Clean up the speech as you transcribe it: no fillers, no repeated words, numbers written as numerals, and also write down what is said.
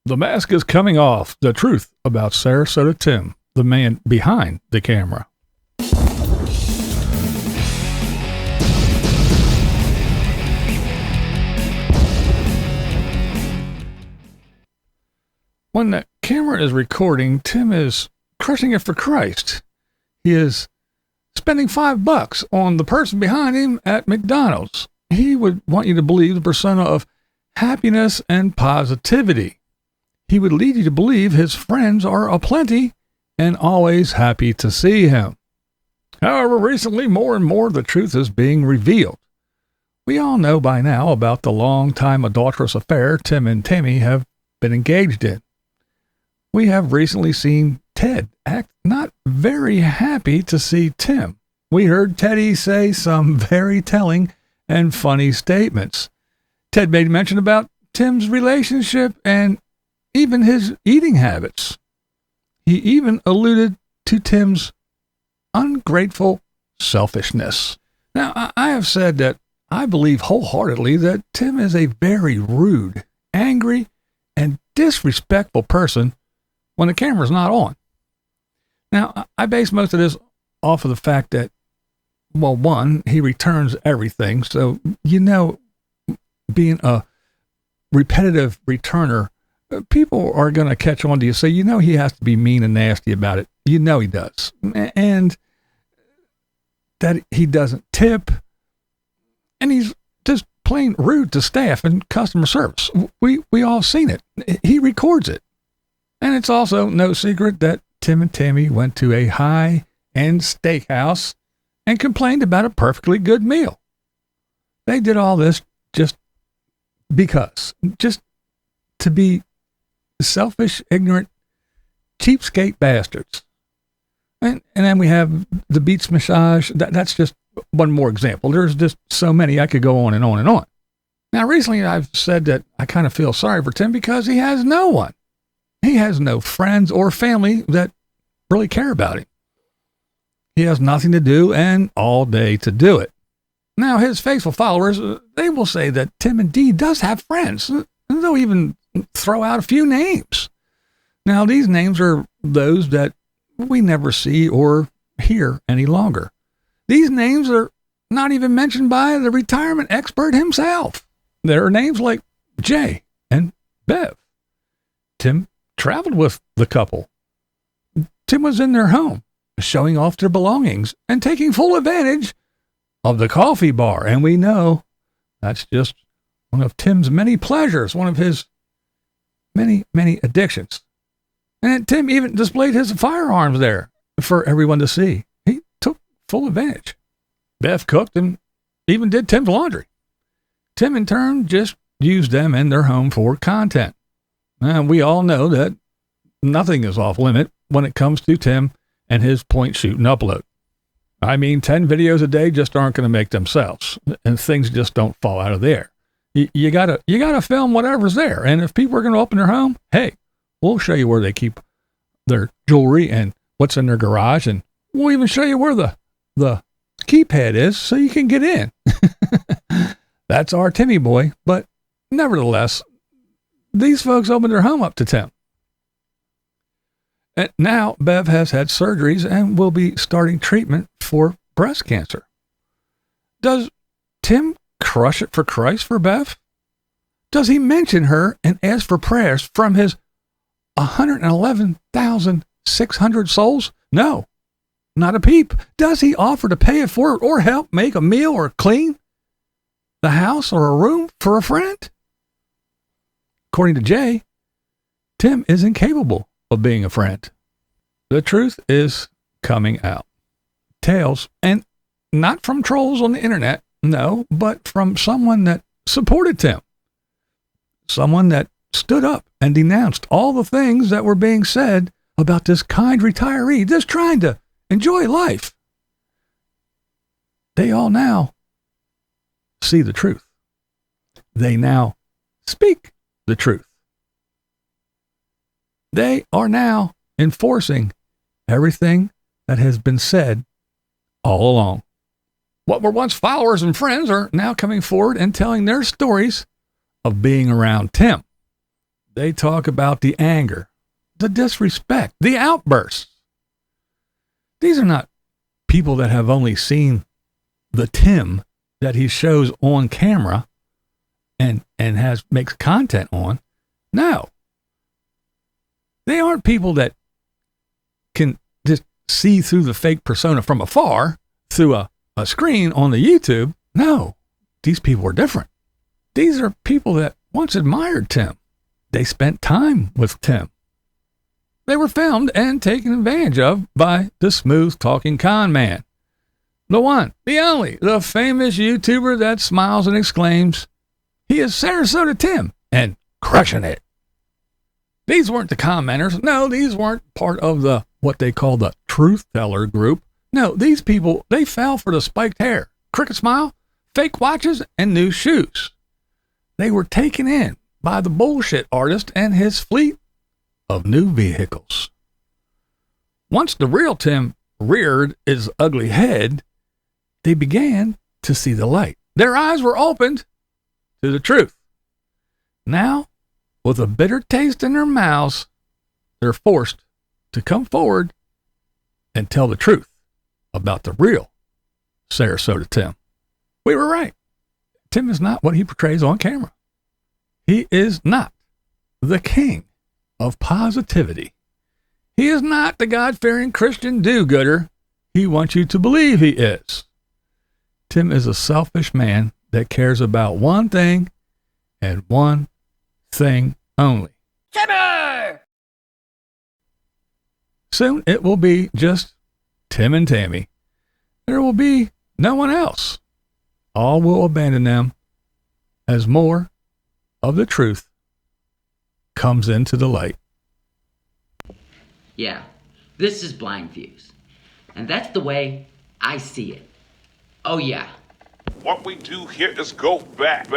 The mask is coming off. The truth about Sarasota Tim, the man behind the camera. When the camera is recording, Tim is crushing it for Christ. He is spending $5 on the person behind him at McDonald's. He would want you to believe the persona of happiness and positivity. He would lead you to believe his friends are aplenty and always happy to see him. However, recently more and more the truth is being revealed. We all know by now about the long-time adulterous affair Tim and Tammy have been engaged in. We have recently seen Ted act not very happy to see Tim. We heard Teddy say some very telling and funny statements. Ted made mention about Tim's relationship and even his eating habits. He even alluded to Tim's ungrateful selfishness. Now, I have said that I believe wholeheartedly that Tim is a very rude, angry, and disrespectful person when the camera's not on. Now, I base most of this off of the fact that, well, one, he returns everything. So, being a repetitive returner, people are going to catch on to you. So, he has to be mean and nasty about it. He does. And that he doesn't tip. And he's just plain rude to staff and customer service. We all seen it. He records it. And it's also no secret that Tim and Tammy went to a high-end steakhouse and complained about a perfectly good meal. They did all this just because. Just to be selfish, ignorant, cheapskate bastards. And then we have the beach massage. That's just one more example. There's just so many. I could go on and on and on. Now, recently I've said that I kind of feel sorry for Tim because he has no one. He has no friends or family that really care about him. He has nothing to do and all day to do it. Now, his faithful followers, they will say that Tim indeed does have friends. And they'll even throw out a few names. Now, these names are those that we never see or hear any longer. These names are not even mentioned by the retirement expert himself. There are names like Jay and Bev. Tim traveled with the couple. Tim was in their home, showing off their belongings and taking full advantage of the coffee bar. And we know that's just one of Tim's many pleasures, one of his many, many addictions. And Tim even displayed his firearms there for everyone to see. He took full advantage. Beth cooked and even did Tim's laundry. Tim, in turn, just used them in their home for content. And we all know that nothing is off limit when it comes to Tim and his point shoot and upload. I mean, 10 videos a day just aren't going to make themselves, and things just don't fall out of the air. You gotta film whatever's there. And if people are going to open their home, hey, we'll show you where they keep their jewelry and what's in their garage. And we'll even show you where the keypad is so you can get in. That's our Timmy boy. But nevertheless, these folks opened their home up to Tim. And now Bev has had surgeries and will be starting treatment for breast cancer. Does Tim crush it for Christ for Bev? Does he mention her and ask for prayers from his 111,600 souls? No, not a peep. Does he offer to pay it for it or help make a meal or clean the house or a room for a friend? According to Jay, Tim is incapable of being a friend. The truth is coming out. Tales, and not from trolls on the internet, no, but from someone that supported Tim. Someone that stood up and denounced all the things that were being said about this kind retiree just trying to enjoy life. They all now see the truth. They now speak the truth. They are now enforcing everything that has been said all along. What were once followers and friends are now coming forward and telling their stories of being around Tim. They talk about the anger, the disrespect, the outbursts. These are not people that have only seen the Tim that he shows on camera and makes content on. No. They aren't people that can just see through the fake persona from afar through a screen on the YouTube. No, these people are different. These are people that once admired Tim. They spent time with Tim. They were filmed and taken advantage of by the smooth-talking con man. The one, the only, the famous YouTuber that smiles and exclaims, he is Sarasota Tim and crushing it. These weren't the commenters. No, these weren't part of the what they call the truth teller group. No, these people, they fell for the spiked hair, crooked smile, fake watches, and new shoes. They were taken in by the bullshit artist and his fleet of new vehicles. Once the real Tim reared his ugly head, they began to see the light. Their eyes were opened to the truth. Now, with a bitter taste in their mouths, they're forced to come forward and tell the truth about the real Sarasota Tim. We were right. Tim is not what he portrays on camera. He is not the king of positivity. He is not the God-fearing Christian do-gooder he wants you to believe he is. Tim is a selfish man that cares about one thing and one thing only. Timmy! Soon it will be just Tim and Tammy. There will be no one else. All will abandon them as more of the truth comes into the light. Yeah, this is Blind Views. And that's the way I see it. Oh yeah. What we do here is go back.